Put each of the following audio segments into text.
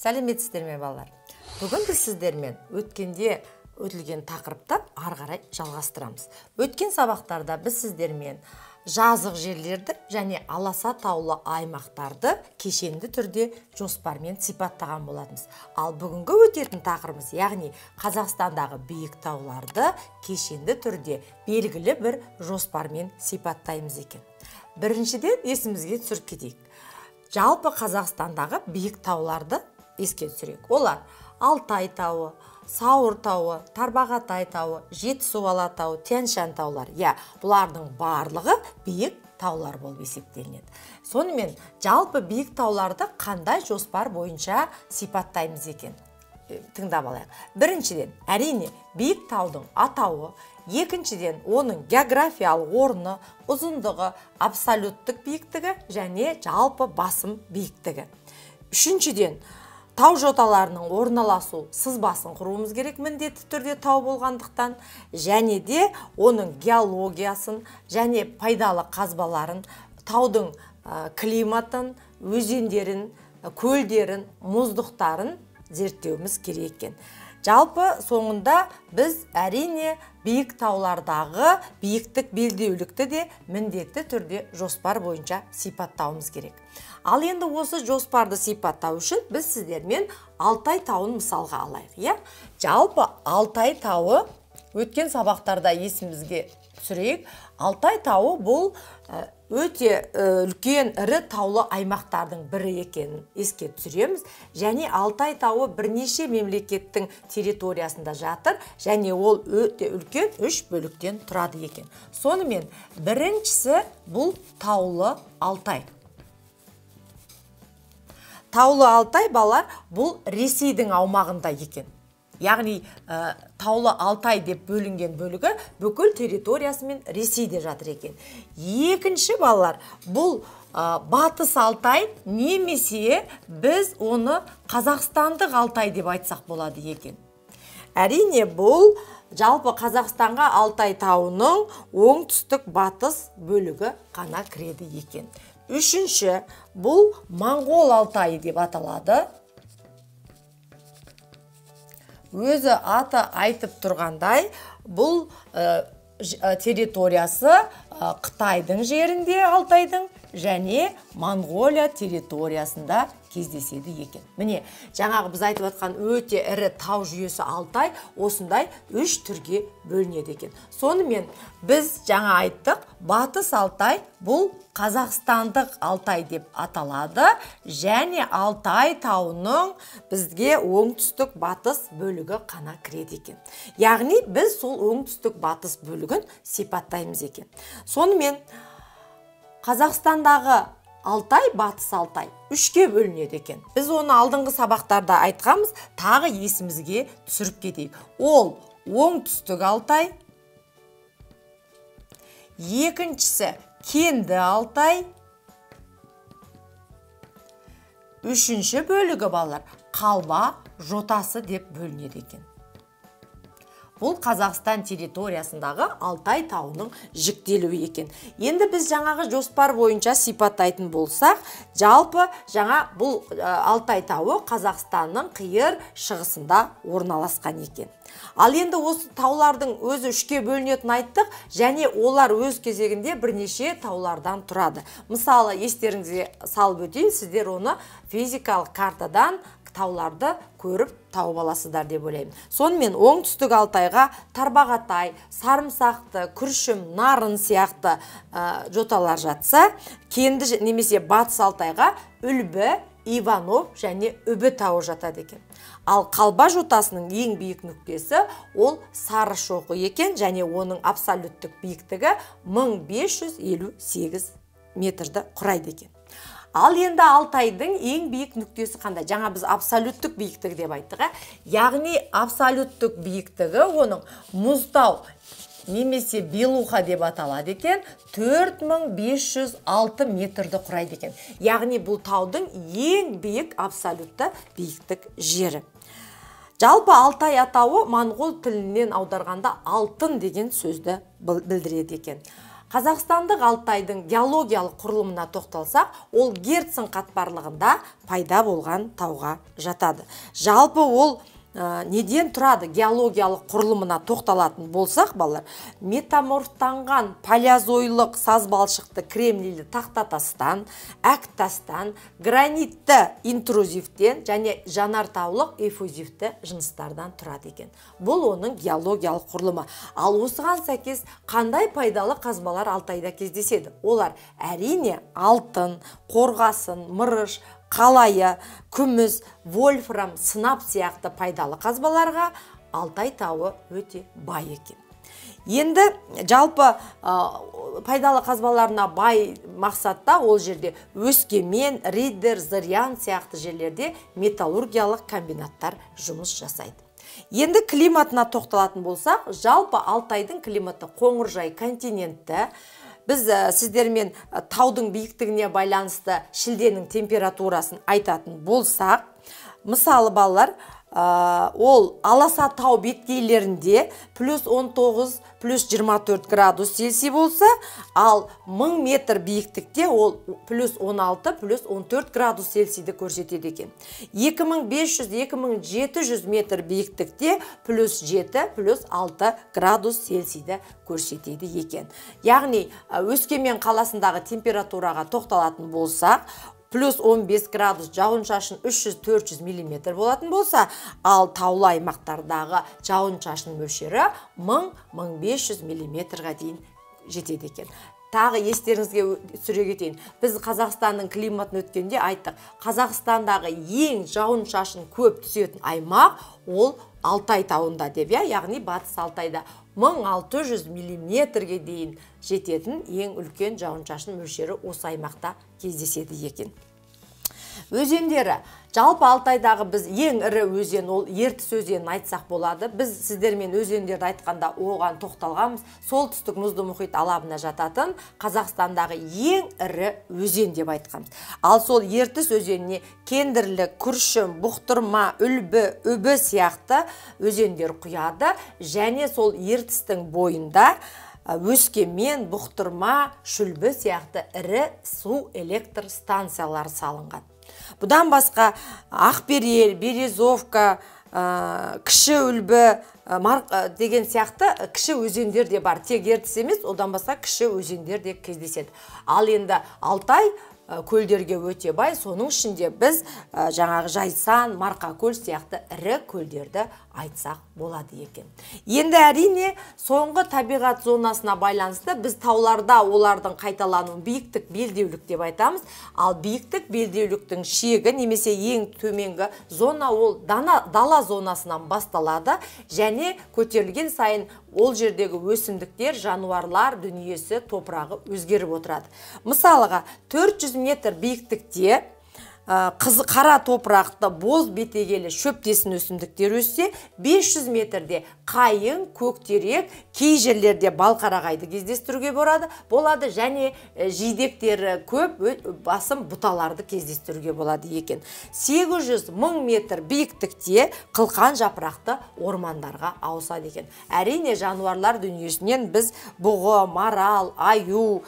Сәлеметсіздер ме балалар? Бүгін біз сіздермен өткенде өтілген тақырыпты ары қарай жалғастырамыз. Өткен сабақтарда біз сіздермен жазық жерлерді және аласа таулы аймақтарды кешенді түрде жоспармен сипаттаған болатынбыз. Ал бүгінгі өтетін тақырыбымыз, яғни Қазақстандағы биік тауларды кешенді түрде белгілі бір жоспармен сипаттаймыз екен. Біріншіден есімізге түсіріп кетейік. Жалпы Қазақстандағы биік тауларды еске түсірейік. Олар Алтай тауы, Сауыр тауы, Тарбағатай тауы, Жетісу алатауы, Тянь-Шань таулар. Бұлардың барлығы биік таулар болып есептелінеді. Сонымен жалпы биік тауларды қандай жоспар бойынша сипаттаймыз екен? Тыңдап алайық. Біріншіден, әрине, биік таудың атауы, екіншіден, оның географиялық орны, ұзындығы, абсолюттік биіктігі және жалпы басым биіктігі. Үшіншіден, тау жоталарының орналасу сызбасын құруымыз керек міндетті түрде тау болғандықтан, және де оның геологиясын және пайдалы қазбаларын, таудың климатын, өзендерін, көлдерін, мұздықтарын зерттеуіміз керек екен. Жалпы соңында біз әрине биік таулардағы биіктік белдеулікті де міндетті түрде жоспар бойынша сипаттауымыз керек. Ал енді осы жоспарды сипаттау үшін біз сіздермен Алтай тауын мысалға алайық. Жалпы Алтай тауы өткен сабақтарда есімізге түсірейік. Алтай тауы бұл өте үлкен ірі таулы аймақтардың бірі екенін еске түсіреміз. Және Алтай тауы бірнеше мемлекеттің территориясында жатыр, және ол өте үлкен 3 бөліктен тұрады екен. Сонымен біріншісі бұл таулы Алтай. Таулы Алтай балалар бұл Ресейдің аумағында екен. Яғни таулы Алтай деп бөлінген бөлігі бүкіл территориясымен Ресейде жатыр екен. Екінші балалар, бұл Батыс Алтай, немесе біз оны Қазақстандық Алтай деп айтсақ болады екен. Әрине бұл жалпы Қазақстанға Алтай тауының оңтүстік батыс бөлігі қана кіреді екен. Үшінші, бұл Моңғол Алтайы деп аталады. Өзі аты айтып тұрғандай, бұл территориясы Қытайдың жерінде Алтайдың және Монғолия территориясында кездеседі екен. Міне, жаңағы біз айтып отқан өте ірі тау жүйесі Алтай осындай 3 түрге бөлінеді екен. Сонымен біз жаңа айттық, Батыс Алтай бұл Қазақстандық Алтай деп аталады, және Алтай тауының бізге оңтүстік батыс бөлігі қана кіреді екен. Яғни біз сол оңтүстік батыс бөлігін сипаттаймыз екен. Сонымен Қазақстандағы Алтай, Батыс Алтай 3-ке бөлінеді екен. Біз оны алдыңғы сабақтарда айтқанбыз, тағы есімізге түсіріп кетейік. Ол оңтүстік Алтай, екіншісі Кенді Алтай, үшінші бөлігі балалар Қалба жотасы деп бөлінеді екен. Бұл Қазақстан территориясындағы Алтай тауының жіктелуі екен. Енді біз жаңағы жоспар бойынша сипаттайтын болсақ, жалпы жаңа бұл Алтай тауы Қазақстанның қиыр шығысында орналасқан екен. Ал енді осы таулардың өзі 3-ке бөлінетінін айттық, және олар өз кезегінде бірнеше таулардан тұрады. Мысалы, естеріңізге салып өтейін, сіздер оны физикалық картадан тауларды көріп тауып аласыздар деп ойлаймын. Сонымен оңтүстік Алтайға Тарбағатай, Сарымсақты, Күршім, Нарын сияқты жоталар жатса, Кенді немесе Батыс Алтайға Үлбі, Иванов және Үбі тауы жатады екен. Ал Қалба жотасының ең биік нүктесі ол Сарышоқы екен, және оның абсолюттік биіктігі 1558 метрді құрайды екен. Ал енді Алтайдың ең биік нүктесі қандай? Жаңа біз абсолюттік биіктігі деп айттық. Яғни абсолюттік биіктігі оның Мұзтау немесе Белуха деп аталады екен, 4506 метрді құрайды екен. Яғни бұл таудың ең биік абсолютті биіктік жері. Жалпы Алтай атауы моңғол тілінен аударғанда алтын деген сөзді білдіреді екен. Қазақстандық Алтайдың геологиялық құрылымына тоқталсақ, ол Герцен қатпарлығында пайда болған тауға жатады. Жалпы ол неден тұрады? Геологиялық құрылымына тоқталатын болсақ, балалар, метаморфтанған палеозойлық сазбалшықты кремнийлі тақтатастан, әктастан, гранитті интрузивтен және жанартаулық эффузивті жыныстардан тұрады екен. Бұл оның геологиялық құрылымы. Ал осыған сәйкес қандай пайдалы қазбалар Алтайда кездеседі? Олар әрине алтын, қорғасын, мырыш, қалайы, күміс, вольфрам, сынап сияқты пайдалы қазбаларға Алтай тауы өте бай екен. Енді жалпы пайдалы қазбаларына бай мақсатта ол жерде Өскемен, Риддер, Зырян сияқты жерлерде металлургиялық комбинаттар жұмыс жасайды. Енді климатына тоқталатын болсақ, жалпы Алтайдың климаты қоңыржай континентті. Біз сіздермен таудың биіктігіне байланысты шілденің температурасын айтатын болсақ, мысалы балалар, ол Аласа тау беткейлерінде плюс 19, плюс 24 градус Цельсий болса, ал 1000 метр биіктікте ол плюс 16, плюс 14 градус Цельсийді көрсетеді екен. 2500-2700 метр биіктікте плюс 7, плюс 6 градус Цельсийді көрсетеді екен. Яғни, Өскемен қаласындағы температураға тоқталатын болсақ, плюс 15 градус жауын-шашын 300-400 мм болатын болса, ал таулы аймақтардағы жауын-шашын мөлшері 1000-1500 мм-ға дейін жетеді екен. Тағы естеріңізге түсіре кетейін. Біз Қазақстанның климатын өткенде айттық. Қазақстандағы ең жауын-шашын көп түсетін аймақ ол Алтай тауында деп, яғни Батыс Алтайда 1600 мм-ге дейін жететін ең үлкен жауын-шашын мөлшері осы аймақта кездеседі екен. Өзендері. Жалпы Алтайдағы біз ең ірі өзен, ол Ертіс өзенін айтсақ болады. Біз сіздермен өзендерді айтқанда оған тоқталғанбыз. Солтүстік мұзды мұхит алабына жататын Қазақстандағы ең ірі өзен деп айтқанбыз. Ал сол Ертіс өзеніне Кендірлік, Күршім, Бұқтырма, Үлбі, Үбі сияқты өзендер құяды. Және сол Ертістің бойында Өскемен, Бұқтырма, Шүлбі сияқты ірі су электр станциялары салынған. Бұдан басқа Ақберел, Березовка, Кіші Үлбі деген сияқты кіші өзендер де бар. Тек Ертіс емес, одан басқа кіші өзендер де кездеседі. Ал енді Алтай көлдерге өте бай, соның ішінде біз жаңағы Жайсан, Марқакөл сияқты ірі көлдерді айтсақ болады екен. Енді әрине соңғы табиғат зонасына байланысты біз тауларда олардың қайталануын биіктік белдеулік деп айтамыз. Ал биіктік белдеуліктің шегі немесе ең төменгі зона ол дала зонасынан басталады және көтерілген сайын ол жердегі өсімдіктер, жануарлар дүниесі, топырағы өзгеріп отырады. Мысалыға 400 метр биіктікте қара топырақты боз бетегелі шөптесін өсімдіктер өссе, 500 метрде қайың, көктерек, кей жерлерде балқарағайды кездестіруге болады және жидектері көп, басым бұталарды кездестіруге болады екен. 800-1000 метр биіктікте қылқан жапырақты ормандарға ауысады екен. Әрине жануарлар дүниесінен біз бұғы, марал, аю,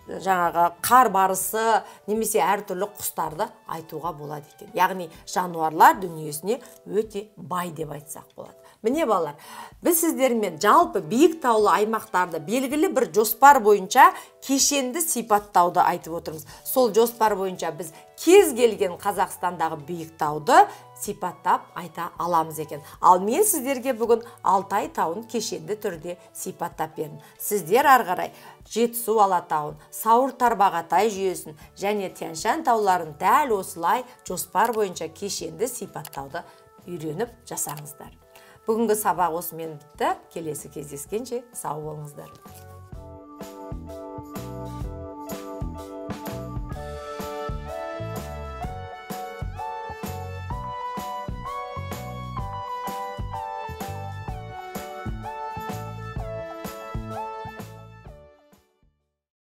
жаңағы қар барысы немесе әртүрлі құстарды айтуға болады екен. Яғни жануарлар дүниесіне өте бай деп айтсақ болады. Міне балалар, біз сіздермен жалпы биік таулы аймақтарды белгілі бір жоспар бойынша кешенді сипаттауды айтып отырмыз. Сол жоспар бойынша біз кез келген Қазақстандағы биік тауды сипаттап айта аламыз екен. Ал мен сіздерге бүгін Алтай тауын кешенді түрде сипаттап бердім. Сіздер арғарай Жетісу Алатауын, Сауыр Тарбағатай жүйесін және Тянь-Шань тауларын дәл осылай жоспар бойынша кешенді сипаттауды үйреніп жасаңыздар. Бүгінгі сабақ осымен бітті. Келесі кездескенше сау болыңыздар.